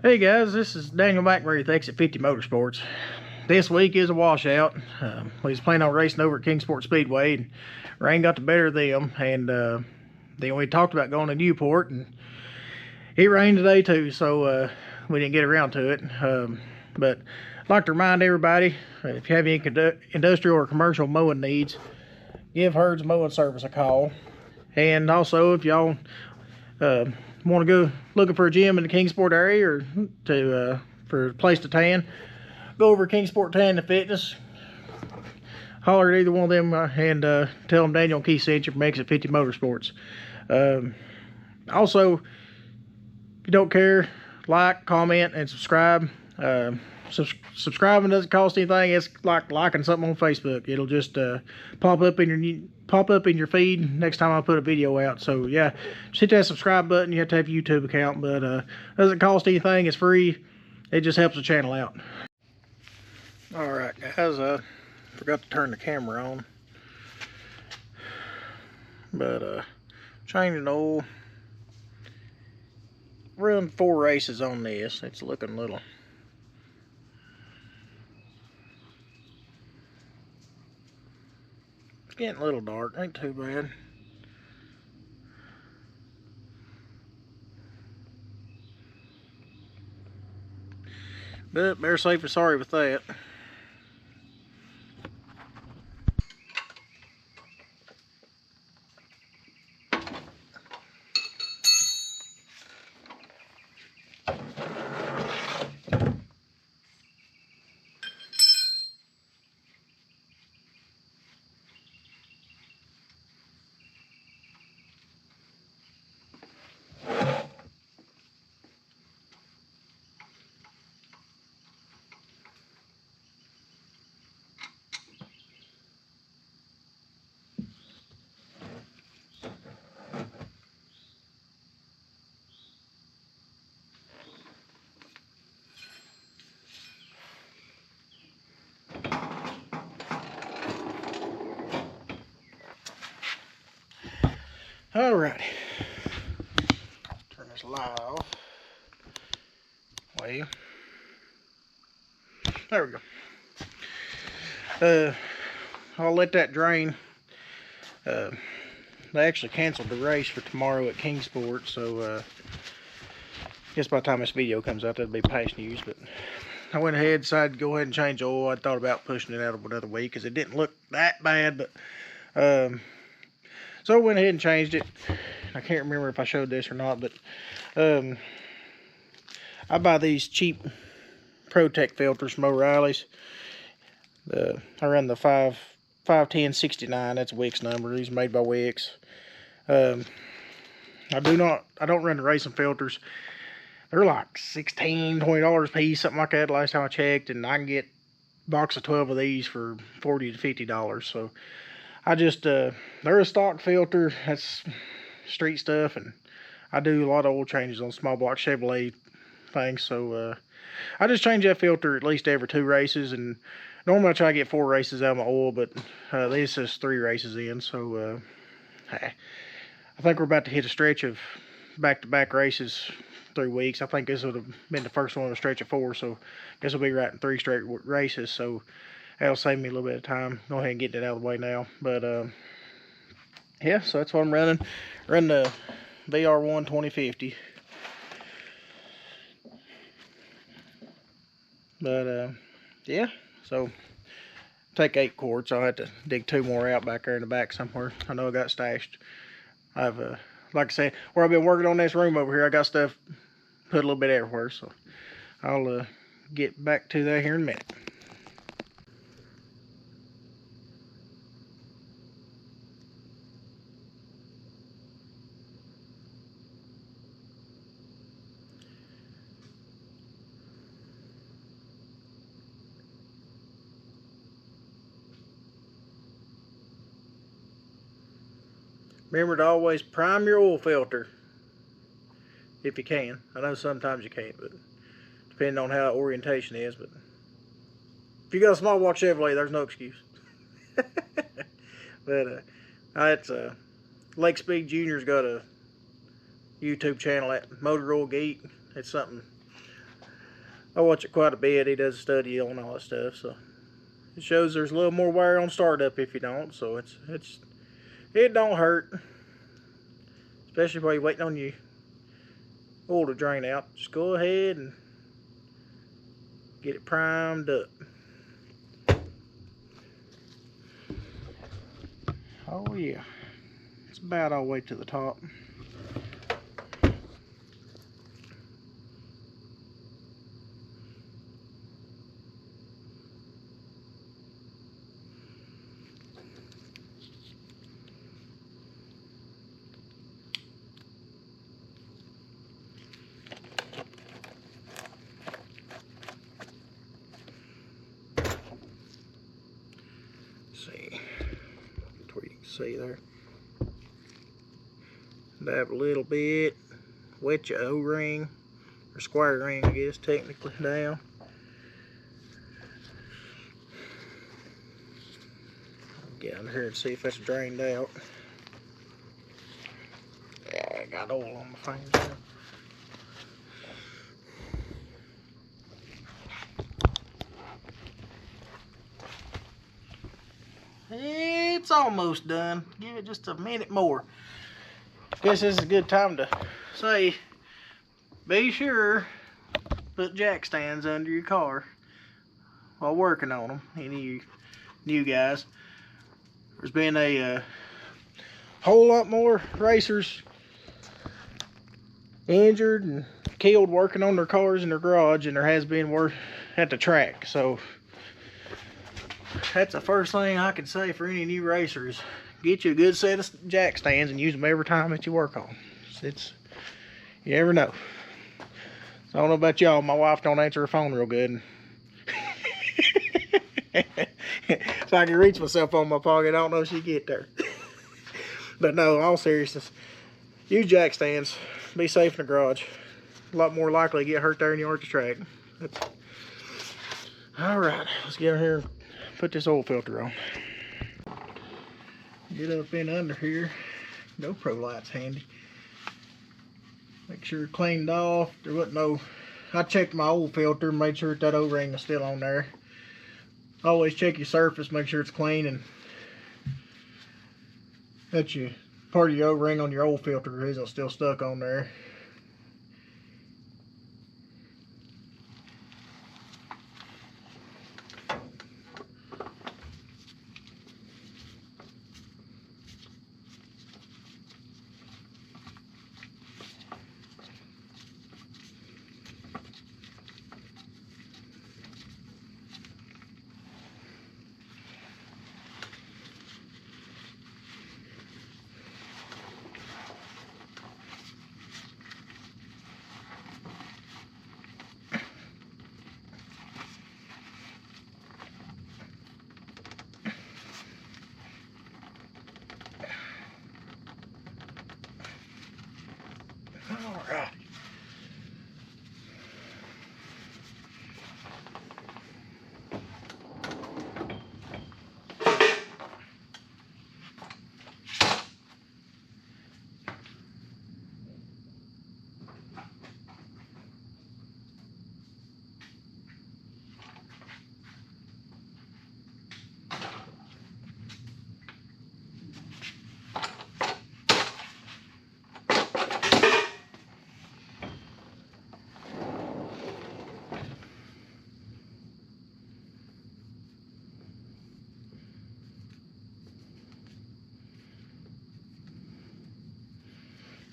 Hey guys, this is Daniel McMurray with Exit 50 Motorsports. This week is a washout. We was planning on racing over at Kingsport Speedway, and rain got the better of them. And then we talked about going to Newport, and it rained today too, so we didn't get around to it. But I'd like to remind everybody, if you have any industrial or commercial mowing needs, give Herds Mowing Service a call. And also, if y'all want to go looking for a gym in the Kingsport area or for a place to tan, go over to Kingsport Tan and Fitness, holler at either one of them and tell them Daniel and Keith sent you from Exit 50 Motorsports. Also, if you don't care, like, comment, and subscribe. Subscribing doesn't cost anything. It's like liking something on Facebook. It'll just pop up in your feed next time I put a video out. So yeah, just hit that subscribe button. You have to have a YouTube account, but doesn't cost anything. It's free. It just helps the channel out. All right, guys. Forgot to turn the camera on, but changing oil. Run 4 races on this. It's looking a little. It's getting a little dark, ain't too bad. But better safe than sorry with that. Alrighty, turn this light off. Well, there we go. I'll let that drain. They actually canceled the race for tomorrow at Kingsport, so I guess by the time this video comes out, that'll be past news. But I went ahead, decided to go ahead and change oil. I thought about pushing it out another week because it didn't look that bad, but so I went ahead and changed it. I can't remember if I showed this or not, but I buy these cheap ProTech filters from O'Reilly's. I run the 51069. That's a Wix number. These are made by Wix. I don't run the racing filters. They're like $16-20 a piece, something like that last time I checked, and I can get a box of 12 of these for $40 to $50. So I just, they're a stock filter. That's street stuff, and I do a lot of oil changes on small block Chevrolet things. So I just change that filter at least every 2 races, and normally I try to get 4 races out of my oil, but this is 3 races in. So I think we're about to hit a stretch of back-to-back races, 3 weeks. I think this would have been the first one of a stretch of 4, so I guess we'll be right in 3 straight races. So that'll save me a little bit of time. Go ahead and get that out of the way now. But yeah, so that's what I'm running. Run the VR1 2050. But yeah, so take 8 quarts. I'll have to dig 2 more out back there in the back somewhere. I know I got stashed. I've like I said, where I've been working on this room over here, I got stuff put a little bit everywhere. So I'll get back to that here in a minute. Remember to always prime your oil filter if you can. I know sometimes you can't, but depending on how orientation is. But if you got a small block Chevrolet, there's no excuse. But it's Lake Speed Jr.'s got a YouTube channel at Motor Oil Geek. It's something I watch it quite a bit. He does a study on all that stuff, so it shows there's a little more wear on startup if you don't. So it don't hurt, especially while you're waiting on your oil to drain out. Just go ahead and get it primed up. Oh yeah, it's about all the way to the top. See where you can see there. Dab a little bit, wet your O-ring, or square ring I guess technically, down. Get under here and see if that's drained out. Yeah, I got oil on my fingers now. It's almost done. Give it just a minute more. Guess this is a good time to say, be sure put jack stands under your car while working on them. Any of you new guys, there's been a whole lot more racers injured and killed working on their cars in their garage than there has been at the track. So that's the first thing I can say for any new racers. Get you a good set of jack stands and use them every time that you work on. You never know. So I don't know about y'all, my wife don't answer her phone real good. So I can reach myself on my pocket. I don't know if she get there. But no, all seriousness, use jack stands. Be safe in the garage. A lot more likely to get hurt there than you are at the track. Alright, let's get in here and put this oil filter on. Get up in under here. GoPro light's handy. Make sure it's cleaned off. There wasn't no... I checked my oil filter, made sure that O-ring is still on there. Always check your surface, make sure it's clean, and that your part of your O-ring on your oil filter isn't still stuck on there. Alright.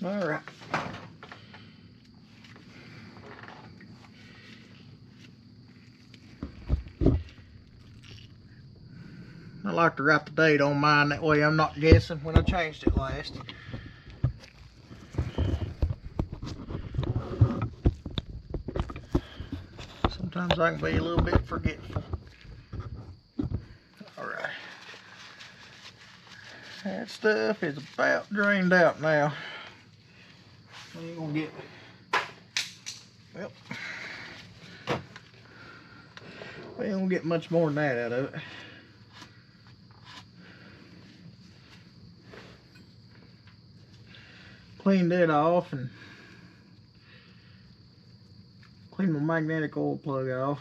Alright. I like to write the date on mine, that way I'm not guessing when I changed it last. Sometimes I can be a little bit forgetful. Alright. That stuff is about drained out now. We ain't gonna get, well, we ain't gonna get much more than that out of it. Cleaned that off and Clean my magnetic oil plug off.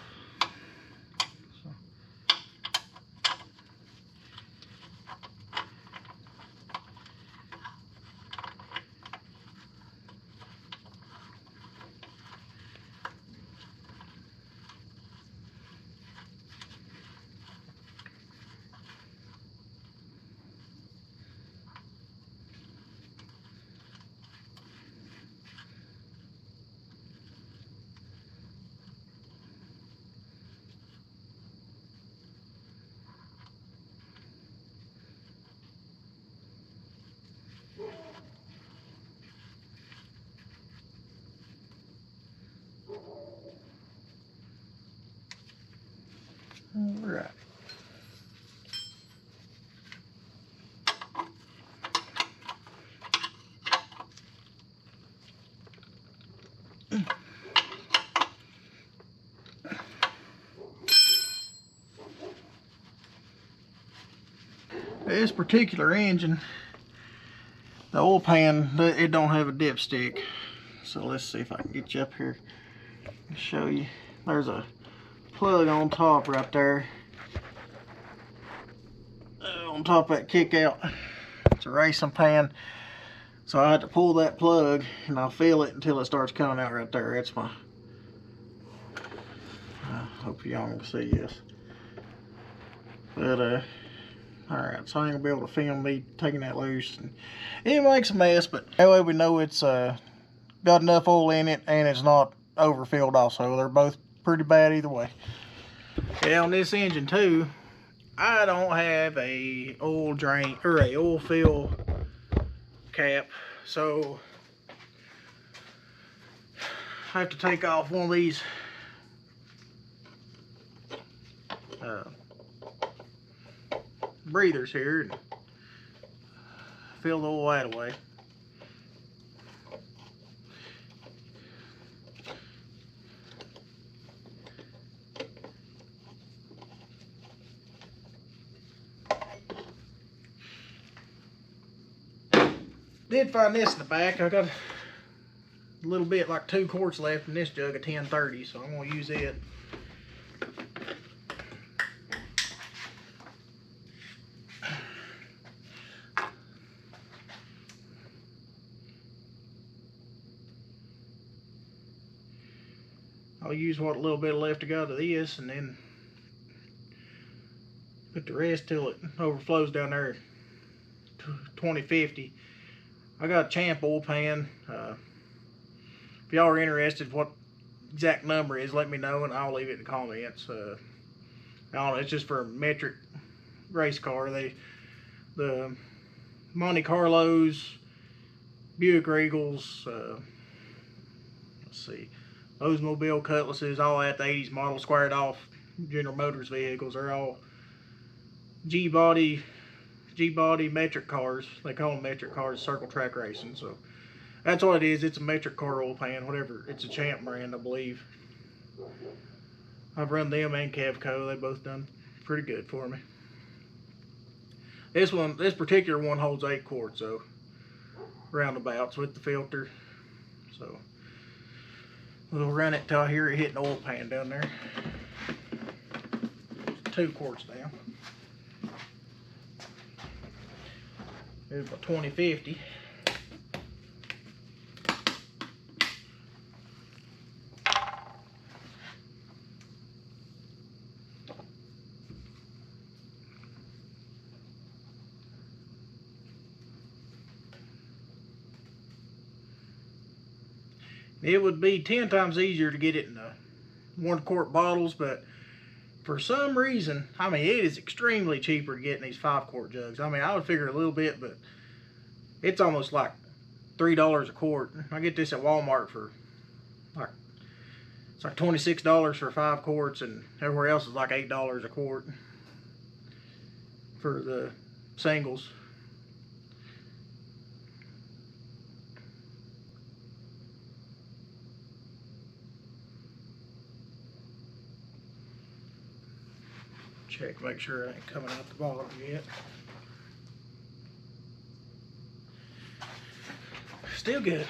All right. This particular engine, the oil pan, it don't have a dipstick. So let's see if I can get you up here and show you. There's a plug on top right there. On top of that kick out. It's a racing pan. So I had to pull that plug and I'll feel it until it starts coming out right there. That's my, I hope y'all can see this. But alright, so I ain't gonna be able to film me taking that loose. And it makes a mess, but that way we know it's got enough oil in it and it's not overfilled also. They're both pretty bad either way. Yeah, on this engine too, I don't have a oil drain or a oil fill cap, so I have to take off one of these breathers here and fill the oil that away. Did find this in the back. I got a little bit, like 2 quarts left in this jug of 1030, so I'm going to use it. I'll use what little bit left to go to this and then put the rest till it overflows down there at 2050. I got a Champ oil pan. If y'all are interested what exact number is, let me know and I'll leave it in the comments. I don't know, it's just for a metric race car. The Monte Carlos, Buick Regals, let's see, Oldsmobile Cutlasses, all that, the 80s model, squared off General Motors vehicles, are all G-body metric cars. They call them metric cars, circle track racing. So that's what it is. It's a metric car oil pan, whatever. It's a Champ brand, I believe. I've run them and Cavco. They both done pretty good for me. This particular one holds 8 quarts, so roundabouts with the filter. So we'll run it till I hear it hitting the oil pan down there. 2 quarts down. Here's my 2050. It would be 10 times easier to get it in the 1 quart bottles, but for some reason, I mean, it is extremely cheaper to get in these 5 quart jugs. I mean, I would figure a little bit, but it's almost like $3 a quart. I get this at Walmart for like, it's like $26 for 5 quarts, and everywhere else is like $8 a quart for the singles. Check, make sure it ain't coming out the bottom yet. Still good.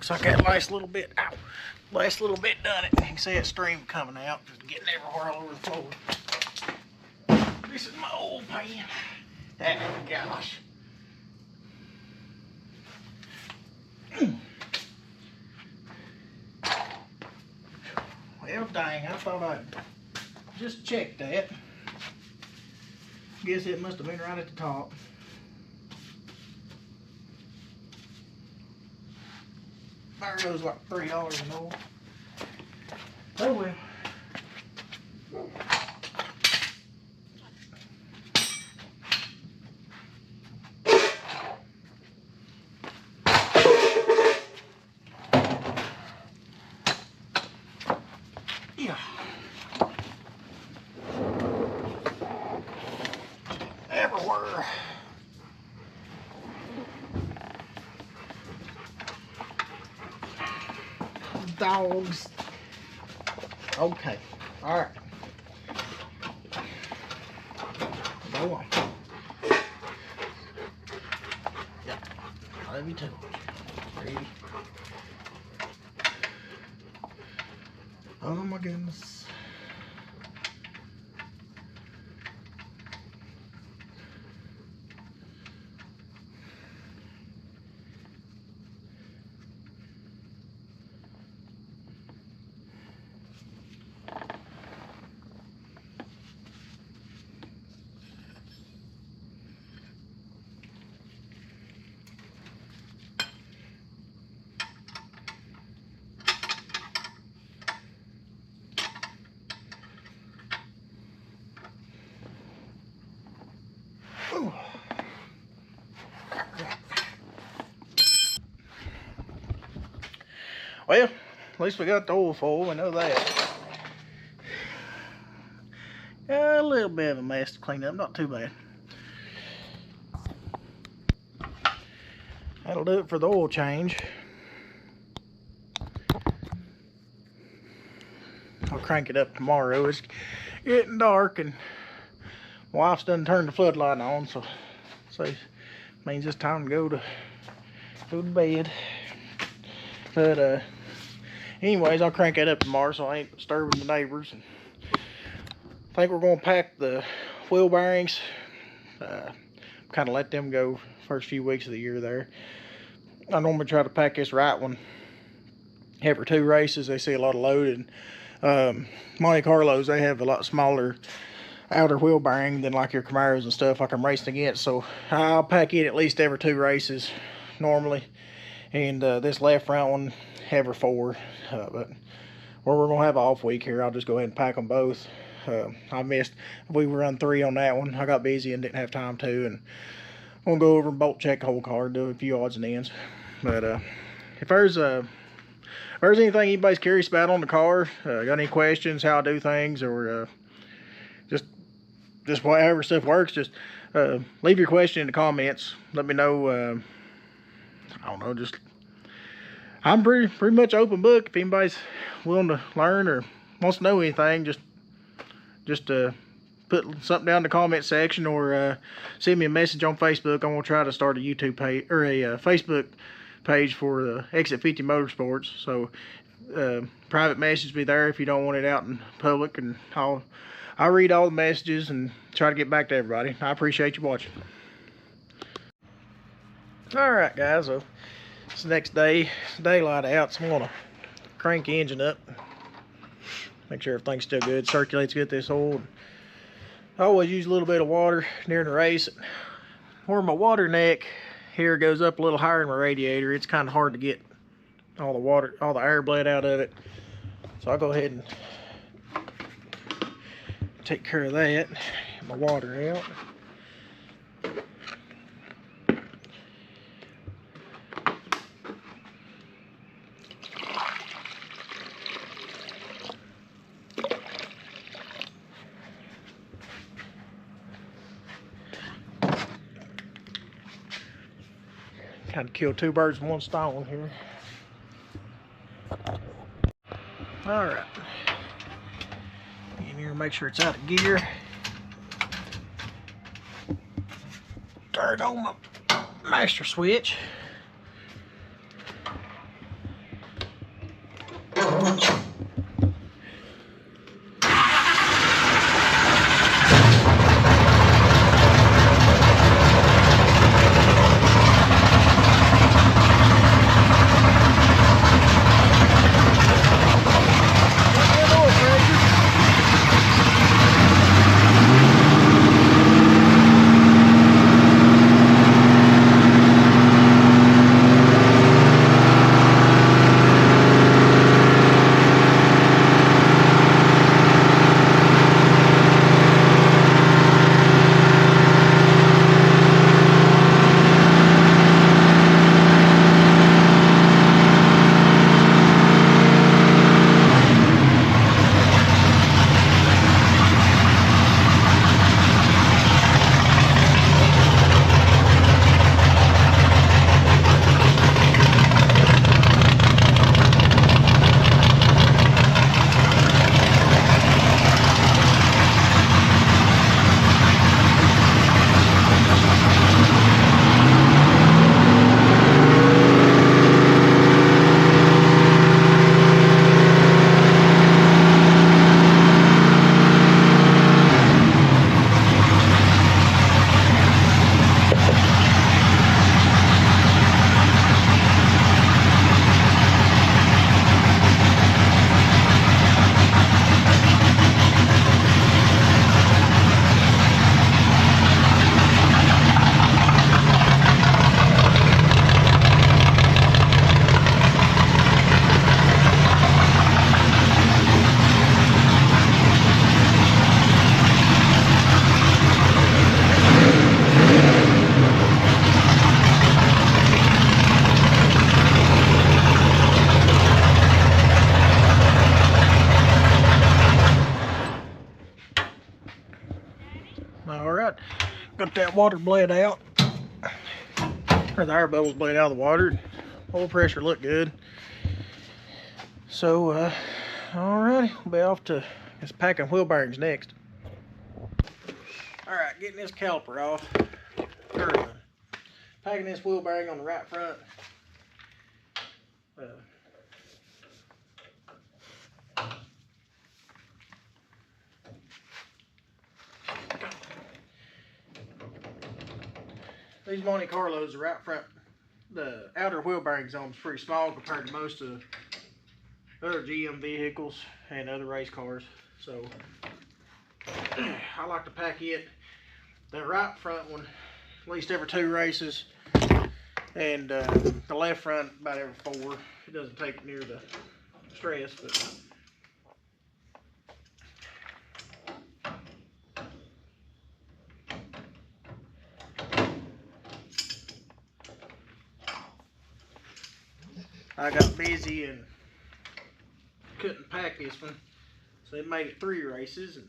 Looks like that last little bit, ow, last little bit done it. You can see that stream coming out, just getting everywhere all over the floor. This is my old pan. Oh gosh. Well, dang, I thought I'd just check that. Guess it must have been right at the top. There goes like $3 and more. Oh well. Yeah. Everywhere. Dogs. Okay. All right. Go on. Yeah. Let me too. Ready. Oh my goodness. Ooh. Well, at least we got the oil full, we know that. A little bit of a mess to clean up, not too bad. That'll do it for the oil change. I'll crank it up tomorrow. It's getting dark and my wife's done turned the floodlight on, so it means it's time to go to bed. But anyways, I'll crank that up tomorrow so I ain't disturbing the neighbors. And I think we're gonna pack the wheel bearings. Kind of let them go first few weeks of the year there. I normally try to pack this right one every 2 races. They see a lot of load, and Monte Carlos, they have a lot smaller outer wheel bearing than like your Camaros and stuff like I'm racing against. So I'll pack it at least every 2 races normally, and this left front one every 4. But where we're gonna have an off week here, I'll just go ahead and pack them both. I missed, we were on 3 on that one. I got busy and didn't have time to, and I'm gonna go over and bolt check the whole car, do a few odds and ends. But if there's anything anybody's curious about on the car, got any questions how I do things, or just whatever stuff works, just leave your question in the comments. Let me know. I don't know, just I'm pretty much open book. If anybody's willing to learn or wants to know anything, just put something down in the comment section, or send me a message on Facebook. I'm gonna try to start a YouTube page or a Facebook page for the Exit 50 Motorsports. So private message me there if you don't want it out in public, and I'll read all the messages and try to get back to everybody. I appreciate you watching. All right, guys. So it's the next day. It's daylight out, so I'm gonna crank the engine up. Make sure everything's still good, circulates good this oil. I always use a little bit of water during the race. Where my water neck here goes up a little higher in my radiator, it's kind of hard to get all the water, all the air bled out of it. So I'll go ahead and take care of that. Get my water out. Kind of kill 2 birds with 1 stone here. All right, in here, make sure it's out of gear. Turn on my master switch. got that water bled out, or the air bubbles bled out of the water. Oil pressure looked good. So, alrighty, we'll be off to this packing wheel bearings next. Alright, getting this caliper off. Packing this wheel bearing on the right front. These Monte Carlos are right front. The outer wheel bearing zone is pretty small compared to most of the other GM vehicles and other race cars. So I like to pack it, the right front one, at least every 2 races, and the left front about every 4. It doesn't take near the stress, but I got busy and couldn't pack this one, so it made it 3 races, and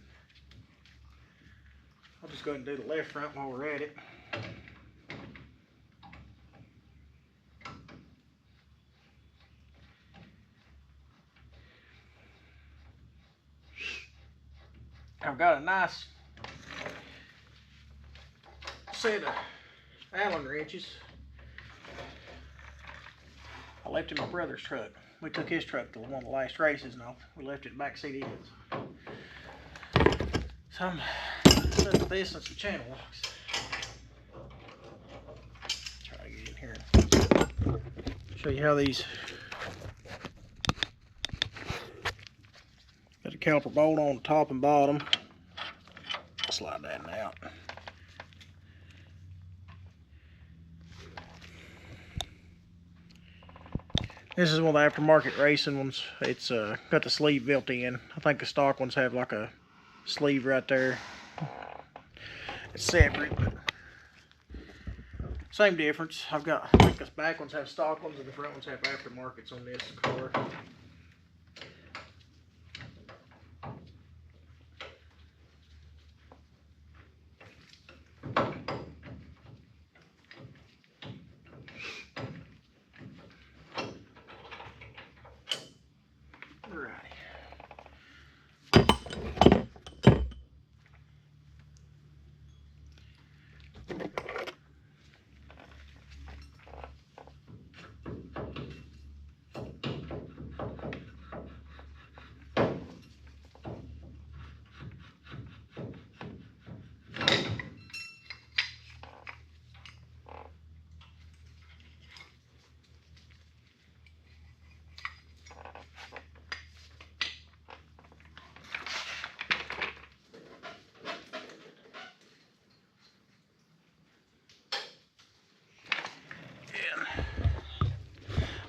I'll just go ahead and do the left front while we're at it. I've got a nice set of Allen wrenches. I left it in my brother's truck. We took his truck to one of the last races, and we left it back seat in. So I'm setting this and some channel locks. Try to get in here and show you how these. Got a caliper bolt on the top and bottom. Slide that out. This is one of the aftermarket racing ones. It's got the sleeve built in. I think the stock ones have like a sleeve right there. It's separate, but same difference. I think the back ones have stock ones and the front ones have aftermarkets on this car.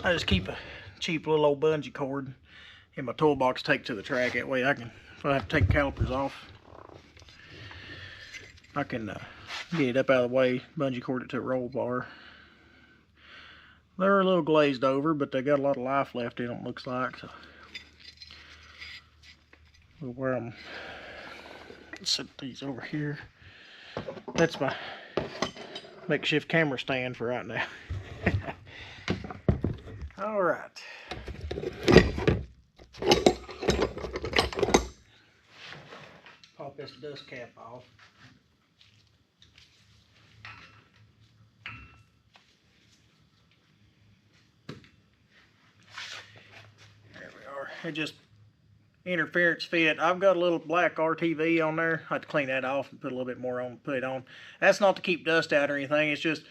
I just keep a cheap little old bungee cord in my toolbox to take to the track. That way I can, if I have to take calipers off, I can get it up out of the way, bungee cord it to a roll bar. They're a little glazed over, but they got a lot of life left in them, looks like. So we'll wear them. Set these over here. That's my makeshift camera stand for right now. All right. Pop this dust cap off. There we are. It just interference fit. I've got a little black RTV on there. I have to clean that off and put a little bit more on, put it on. That's not to keep dust out or anything. It's just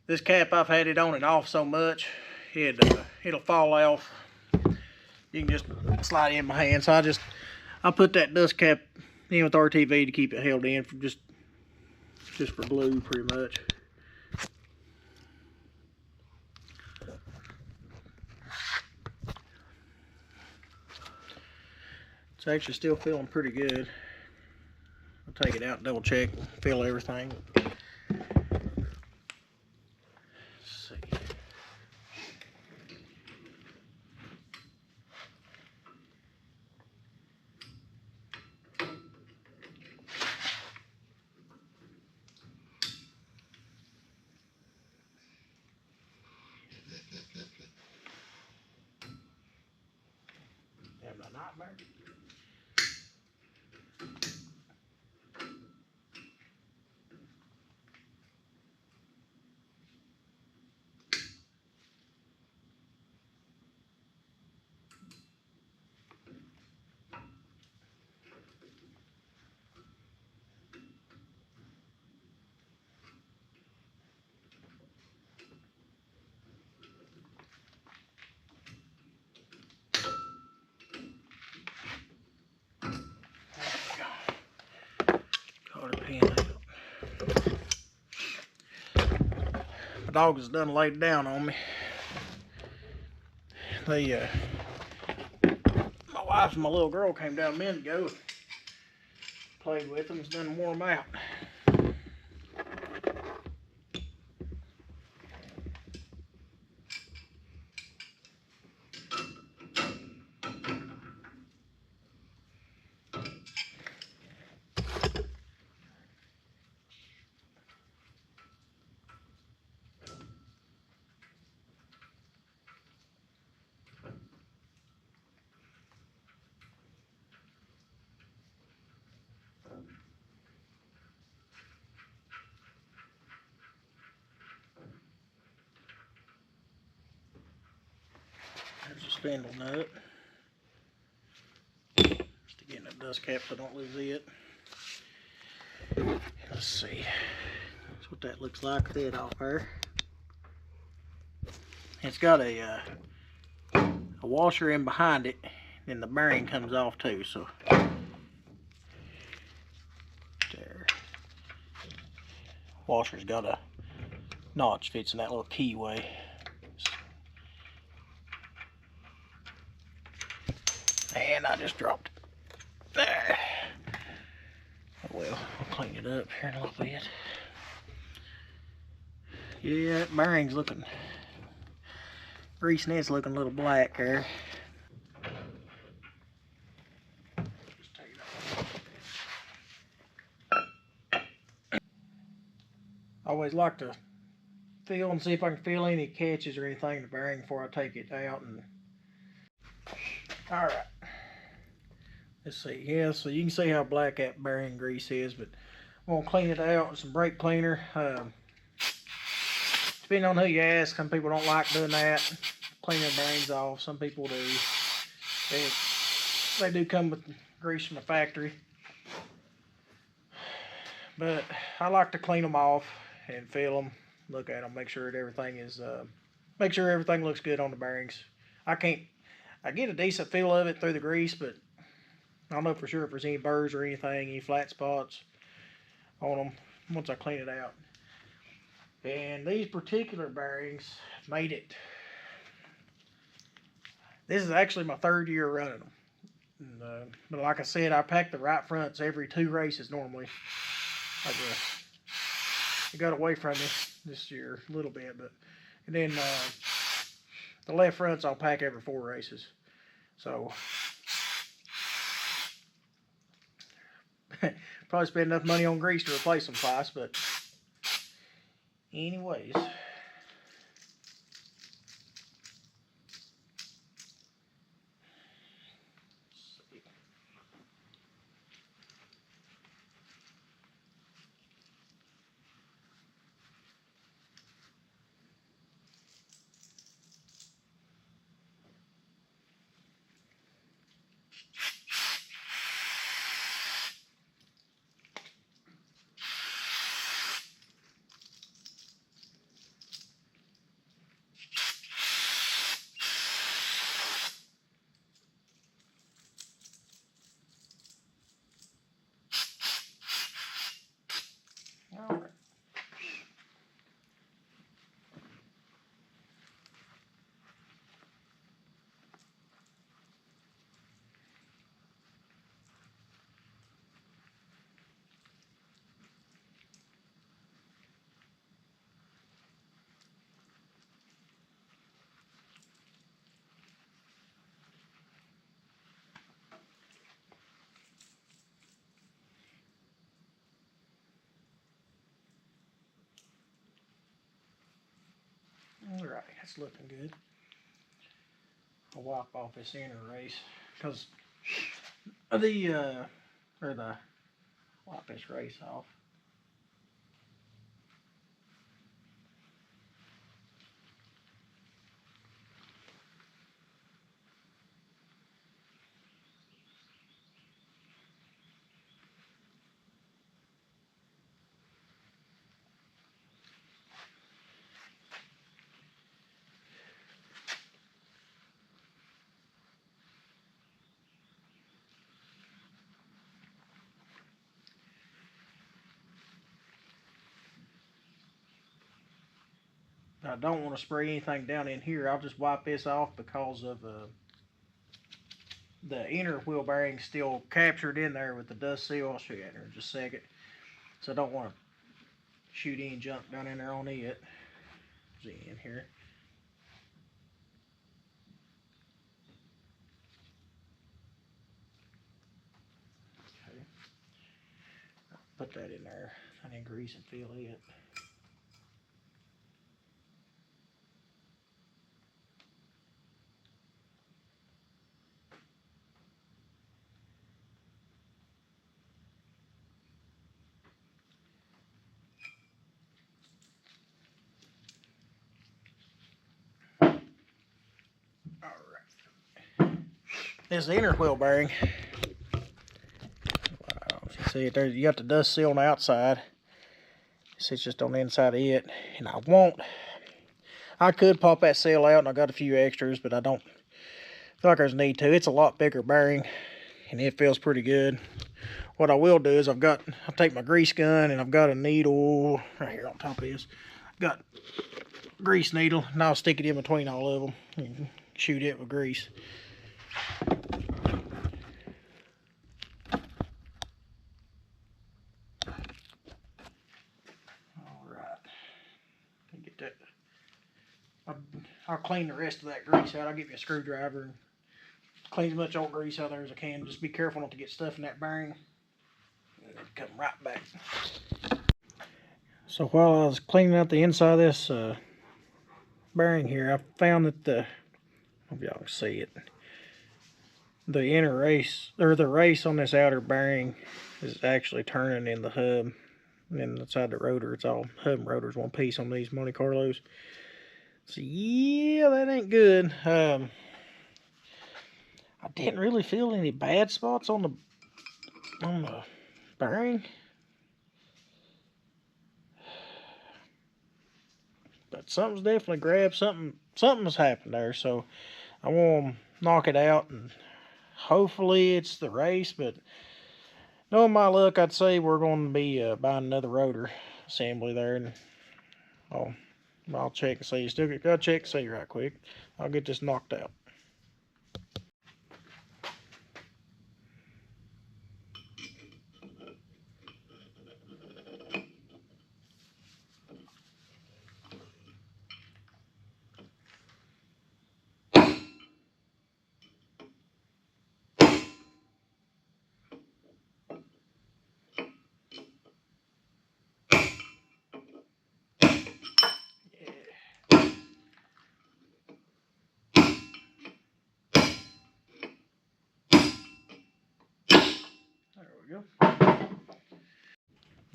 this cap, I've had it on and off so much, it'll fall off. You can just slide it in my hand. So I put that dust cap in with RTV to keep it held in for just for glue, pretty much. It's actually still feeling pretty good. I'll take it out and double check, feel everything. nightmare. Cotter pin out. My dog has done laid down on me. My wife and my little girl came down a minute ago and played with them. It's done wore them out. There's a spindle nut. Just to get in the dust cap so I don't lose it. Let's see. That's what that looks like. That off there. It's got a washer in behind it, and the bearing comes off too. So there. Washer's got a notch fits in that little keyway. And I just dropped it. There. Oh well, I'll clean it up here in a little bit. Yeah, that bearing's looking, grease net's looking a little black there. Just take it off. I always like to feel and see if I can feel any catches or anything in the bearing before I take it out. And all right. Let's see. Yeah, so you can see how black that bearing grease is, but I'm going to clean it out with some brake cleaner. Depending on who you ask, some people don't like doing that, cleaning the bearings off. Some people do. They do come with grease from the factory. But I like to clean them off and feel them, look at them, make sure that everything is, make sure everything looks good on the bearings. I get a decent feel of it through the grease, but I don't know for sure if there's any burrs or anything, any flat spots on them once I clean it out. And these particular bearings made it. This is actually my 3rd year running them. And, but like I said, I pack the right fronts every 2 races normally. It got away from me this year a little bit, but and then the left fronts I'll pack every 4 races. So probably spend enough money on grease to replace them twice, but anyways. Alright. Alright, that's looking good. I'll wipe off this inner race because or the, wipe this race off. I don't want to spray anything down in here. I'll just wipe this off because of the inner wheel bearing still captured in there with the dust seal. I'll show you that in just a second. So I don't want to shoot any junk down in there on it. See in here. Okay. Put that in there. I need grease and fill it. Alright. This is the inner wheel bearing. You see it there, you got the dust seal on the outside. It's just on the inside of it. And I could pop that seal out, and I got a few extras, but I don't feel like there's a need to. It's a lot bigger bearing, and it feels pretty good. What I will do is I'll take my grease gun, and I've got a needle right here on top of this. Got a grease needle, and I'll stick it in between all of them and shoot it with grease. Alright. Get that. I'll clean the rest of that grease out. I'll give you a screwdriver and clean as much old grease out there as I can. Just be careful not to get stuff in that bearing. And then come right back. So while I was cleaning out the inside of this bearing here, I found that I hope y'all can see it. The inner race, or the race on this outer bearing is actually turning in the hub. And inside the rotor, it's all hub and rotor's one piece on these Monte Carlos. So yeah, that ain't good. I didn't really feel any bad spots on the bearing, but something's definitely grabbed. Something's happened there. So I want to knock it out, and hopefully it's the race. But knowing my luck, I'd say we're going to be buying another rotor assembly there, and I'll check and see. Still gotta check and see right quick. I'll get this knocked out.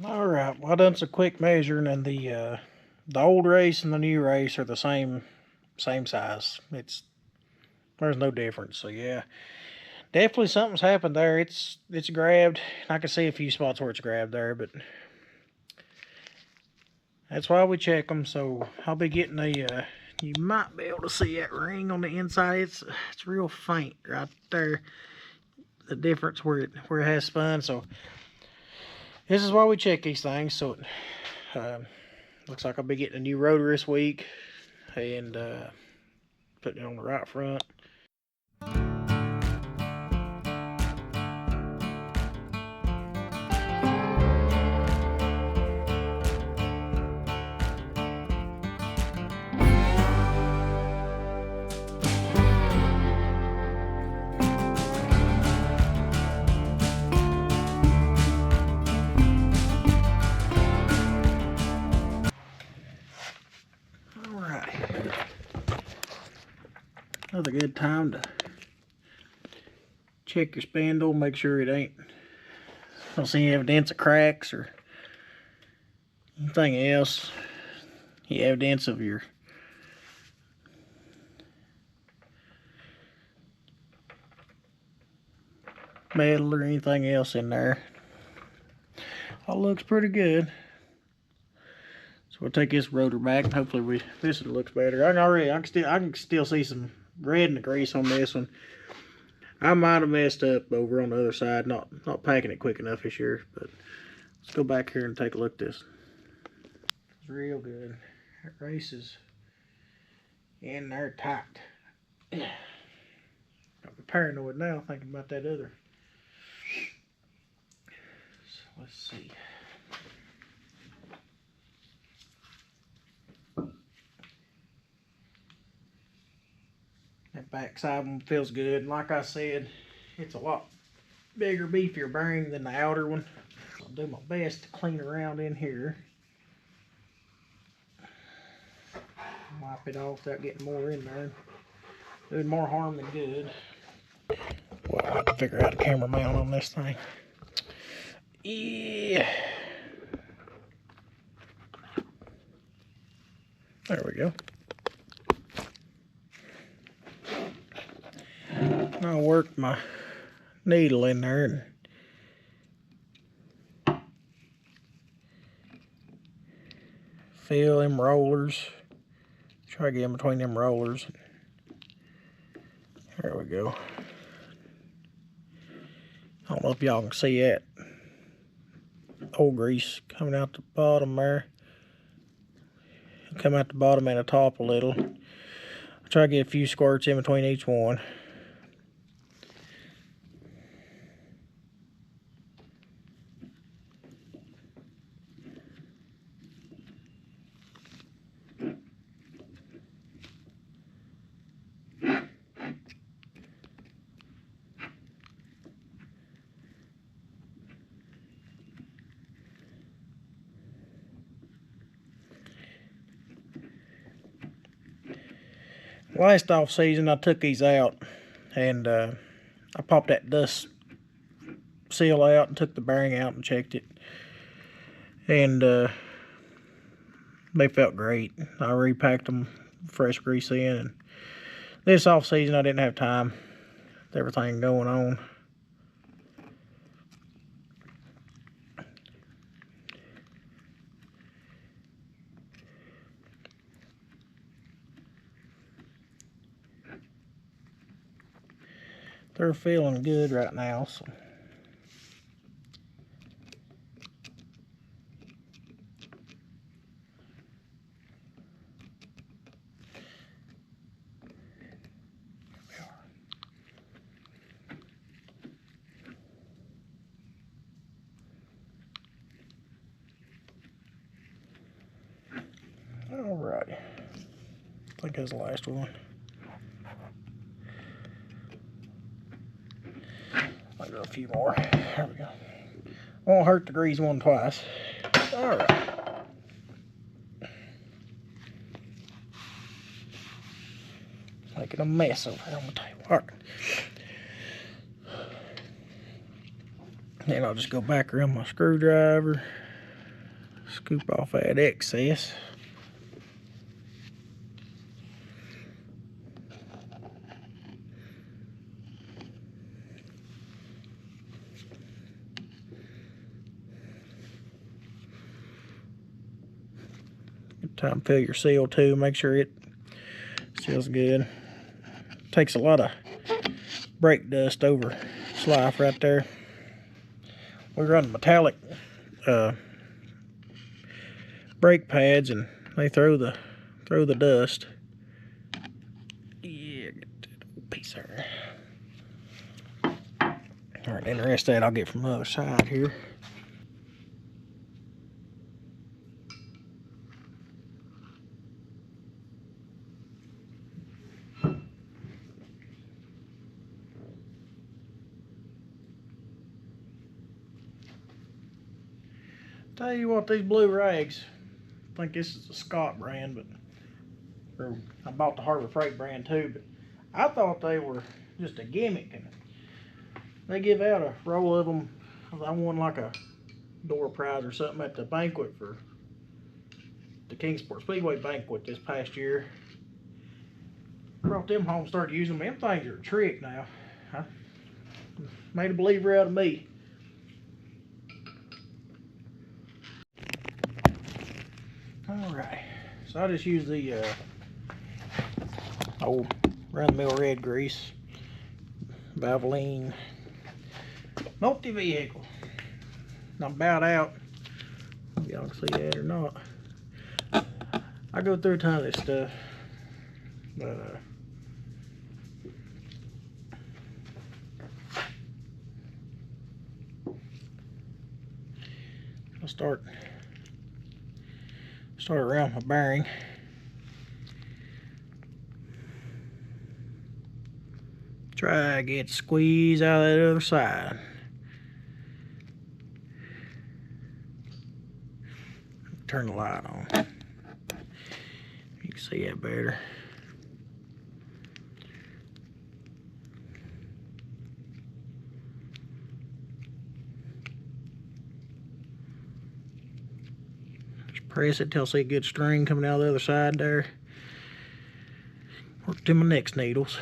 Alright, well I done some quick measuring, and the old race and the new race are the same size. There's no difference. So yeah, definitely something's happened there. It's grabbed. I can see a few spots where it's grabbed there, but that's why we check them. So I'll be getting you might be able to see that ring on the inside. It's real faint right there. The difference where it has spun. So this is why we check these things. So it looks like I'll be getting a new rotor this week, and putting it on the right front. Another good time to check your spindle, make sure it ain't, don't see any evidence of cracks or anything else. The evidence of your metal or anything else in there. All looks pretty good. So we'll take this rotor back and hopefully this one looks better. I can still see some red in the grease on this one. I might have messed up over on the other side, not packing it quick enough this year, but let's go back here and take a look at this. It's real good. It races in there tight. Got me paranoid now thinking about that other. So let's see. That backside one feels good, and like I said, it's a lot bigger, beefier bearing than the outer one. I'll do my best to clean around in here. Wipe it off without getting more in there. Doing more harm than good. Well, I have to figure out a camera mount on this thing. Yeah. There we go. I worked my needle in there and feel them rollers. Try to get in between them rollers. There we go. I don't know if y'all can see that old grease coming out the bottom there. Come out the bottom and the top a little. I'll try to get a few squirts in between each one. Last off season I took these out and I popped that dust seal out and took the bearing out and checked it, and they felt great. I repacked them, fresh grease in, and this off season I didn't have time with everything going on. They're feeling good right now, so all right. I think that's the last one. I'll do a few more. There we go. Won't hurt to grease one twice. All right. Making a mess over here on the table. All right. Then I'll just go back around my screwdriver, scoop off that excess. Good time to fill your seal too. Make sure it seals good. Takes a lot of brake dust over slife right there. We run metallic brake pads, and they throw the dust. Yeah, get that piece there. All right, then the rest of that I'll get from the other side here. Tell you what, these blue rags, I think this is a Scott brand, but I bought the Harbor Freight brand too, but I thought they were just a gimmick, and They give out a roll of them. I won like a door prize or something at the banquet for the Kingsport Speedway banquet this past year. Brought them home, started using them. Them things are a trick now. I made a believer out of me. Alright, so I just use the old run-of-the-mill red grease, Valvoline, multi-vehicle. I'm about out. Y'all can see that or not. I go through a ton of this stuff, but I'll start around my bearing. Try to get squeeze out of the other side. Turn the light on. You can see that better. Just press it till I see a good string coming out of the other side there. Work to my next needles.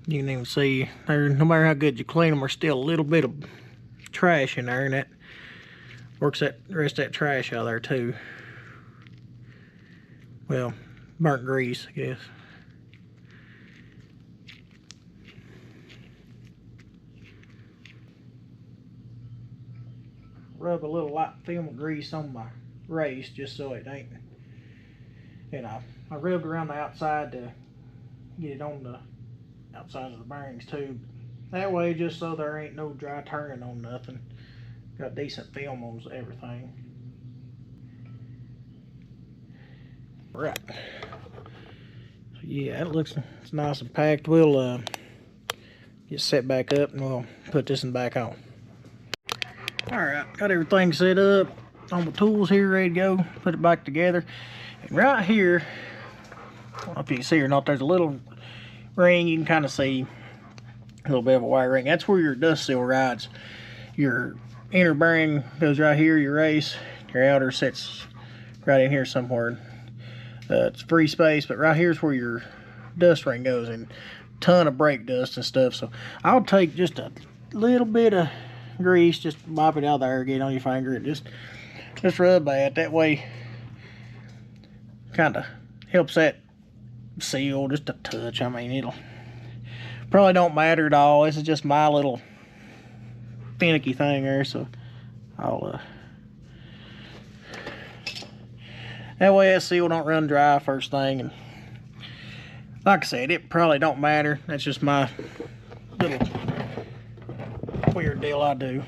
You can even see there, no matter how good you clean them, there's still a little bit of trash in there, and that works that rest of that trash out of there too. Well, burnt grease, I guess. Rub a little light film of grease on my race just so it ain't, you know, I rubbed around the outside to get it on the outside of the bearings too. That way, just so there ain't no dry turning on nothing. Got decent film on everything. Right. So yeah, it looks it's nice and packed. We'll get set back up and we'll put this one back on. Alright, got everything set up on the tools here, ready to go. Put it back together. And right here, I don't know if you can see or not, there's a little ring. You can kind of see a little bit of a wire ring. That's where your dust seal rides. Your inner bearing goes right here, your race. Your outer sits right in here somewhere. It's free space, but right here is where your dust ring goes, and a ton of brake dust and stuff. So I'll take just a little bit of grease, just mop it out there, get it on your finger, and just rub that. That way, kind of helps that seal just a touch. I mean, it'll probably don't matter at all. This is just my little finicky thing there, so I'll that way that seal don't run dry first thing. And like I said, it probably don't matter. That's just my little weird deal I do.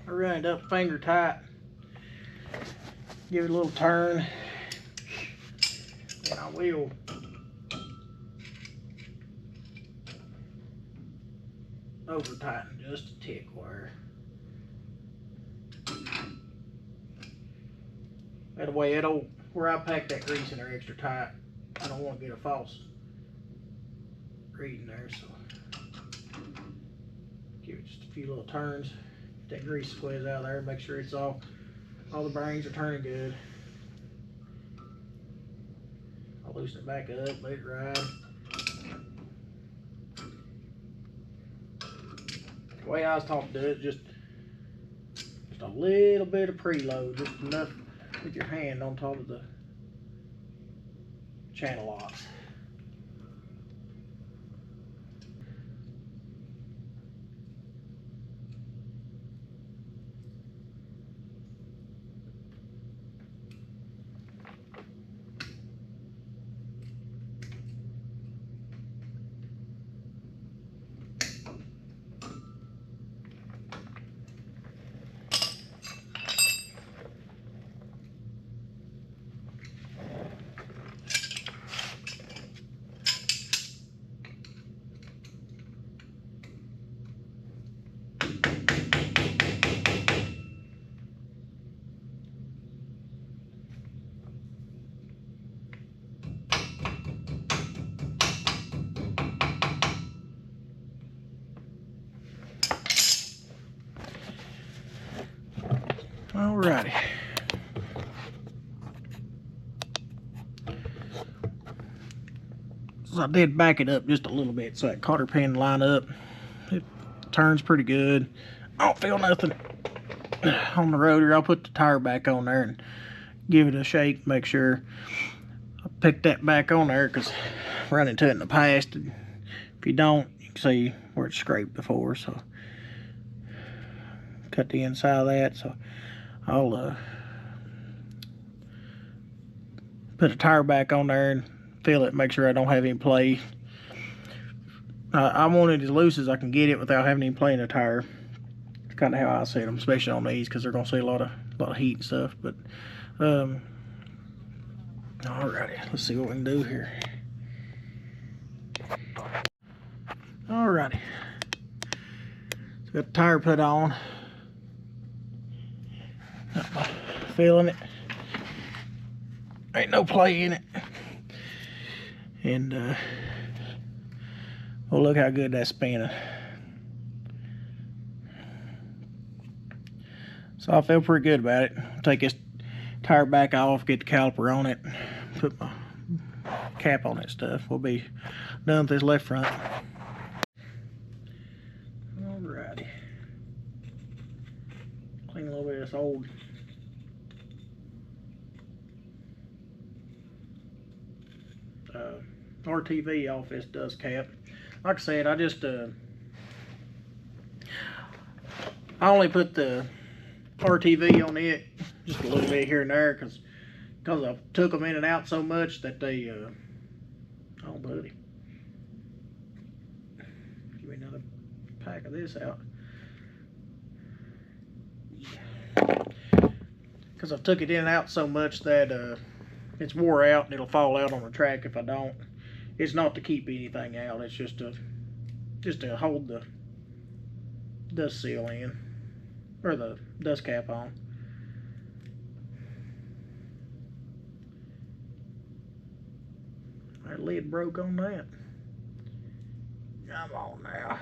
I run it up finger tight, give it a little turn, and I will over tighten just a tick that way it'll, where I pack that grease in there extra tight, I don't want to get a false reading there, so give it just a few little turns. That grease squeeze out of there, make sure it's all the bearings are turning good. I'll loosen it back up, let it ride. The way I was taught to do it, just a little bit of preload, just enough with your hand on top of the channel locks. Alrighty. So I did back it up just a little bit so that cotter pin line up. It turns pretty good. I don't feel nothing on the rotor. I'll put the tire back on there and give it a shake, make sure I pick that back on there, because I've run into it in the past. If you don't, you can see where it's scraped before. So cut the inside of that. So I'll put a tire back on there and feel it, make sure I don't have any play. I want it as loose as I can get it without having any play in the tire. It's kind of how I set them, especially on these, because they're going to see a lot of heat and stuff. But alrighty, let's see what we can do here. Alrighty, so got the tire put on. Feeling it. Ain't no play in it. And well, look how good that's spinning. So I feel pretty good about it. Take this tire back off, get the caliper on it, put my cap on that stuff. We'll be done with this left front. Alrighty. Clean a little bit of this old RTV off this dust cap. Like I said, I just I only put the RTV on it just a little bit here and there because I took them in and out so much that they oh buddy, give me another pack of this out, because I took it in and out so much that it's wore out and it'll fall out on the track if I don't. It's not to keep anything out, it's just to hold the dust seal in, or the dust cap on. That lid broke on that. Come on now.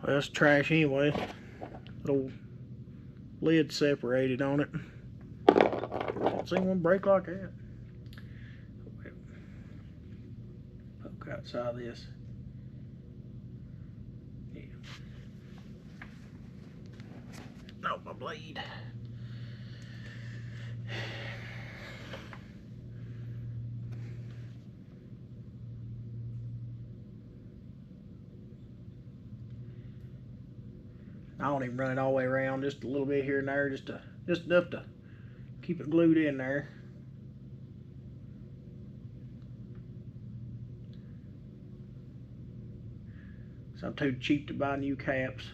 Well, it's trash anyway. Little lid separated on it. Don't see one break like that. Poke outside this. Yeah. Oh, my blade. I don't even run it all the way around, just a little bit here and there, just enough to keep it glued in there. So I'm too cheap to buy new caps.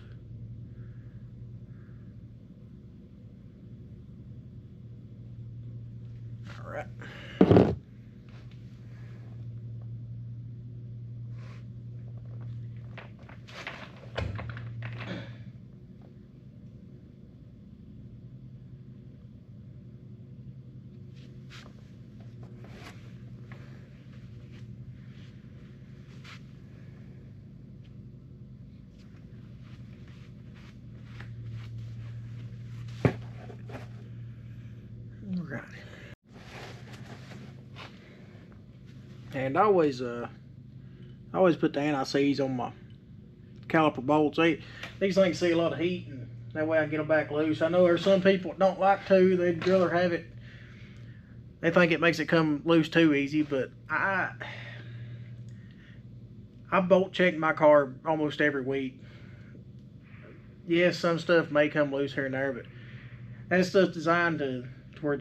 All right. Right. And I always always put the anti-seize on my caliper bolts. These things see a lot of heat, and that way I get them back loose. I know there's some people that don't like to. They'd rather have it. They think it makes it come loose too easy, but I bolt check my car almost every week. Yes, some stuff may come loose here and there, but that stuff's designed to where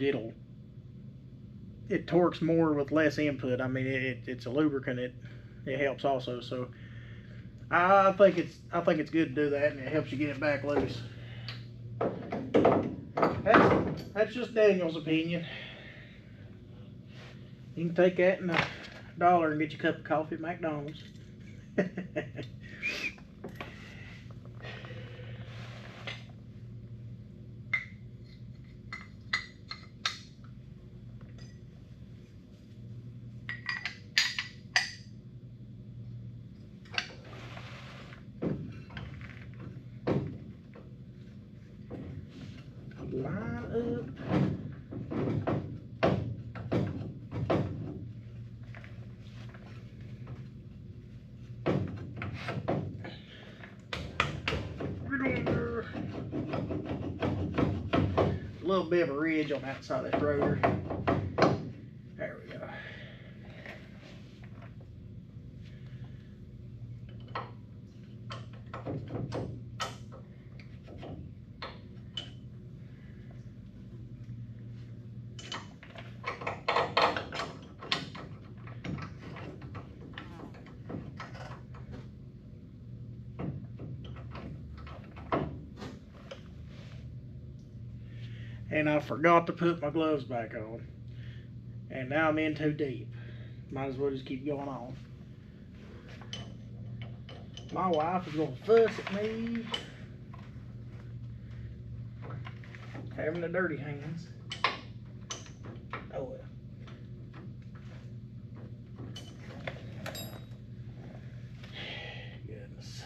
it torques more with less input. I mean, it's a lubricant. It helps also. So I think it's good to do that, and it helps you get it back loose. That's just Daniel's opinion. You can take that in $1 and get you a cup of coffee at McDonald's. Line up. A little bit of a ridge on the outside of this rotor. There we go. And I forgot to put my gloves back on. And now I'm in too deep. Might as well just keep going on. My wife is going to fuss at me having the dirty hands. Oh well. Goodness.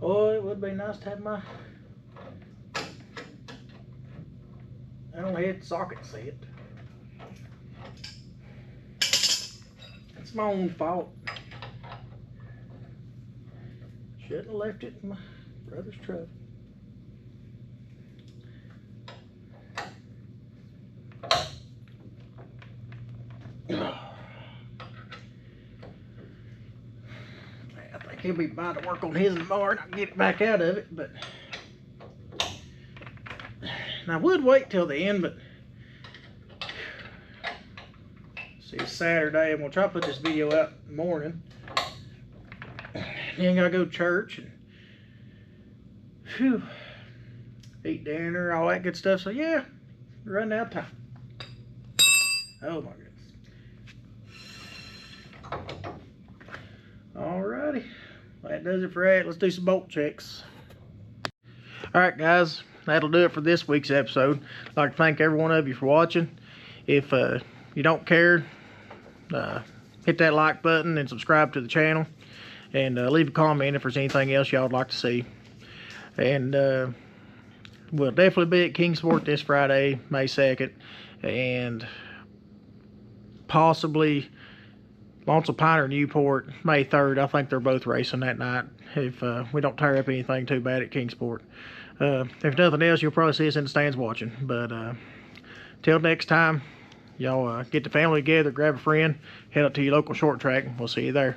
Oh, it would be nice to have my head socket set. It's my own fault. Shouldn't have left it in my brother's truck. He'll be about to work on his tomorrow and I'll get it back out of it, but and I would wait till the end, but see, it's Saturday and we'll try to put this video out in the morning. Then gotta go to church and whew, eat dinner, all that good stuff. So yeah, we're running out of time. Oh my goodness. Alrighty, well, that does it for that. Let's do some bolt checks. Alright guys, that'll do it for this week's episode. I'd like to thank every one of you for watching. If you don't care, hit that like button and subscribe to the channel. And leave a comment if there's anything else y'all would like to see. And we'll definitely be at Kingsport this Friday, May 2nd. And possibly Lonsdale Pioneer Newport, May 3rd. I think they're both racing that night. If we don't tear up anything too bad at Kingsport. If nothing else, you'll probably see us in the stands watching. But till next time, y'all get the family together, grab a friend, head up to your local short track, and we'll see you there.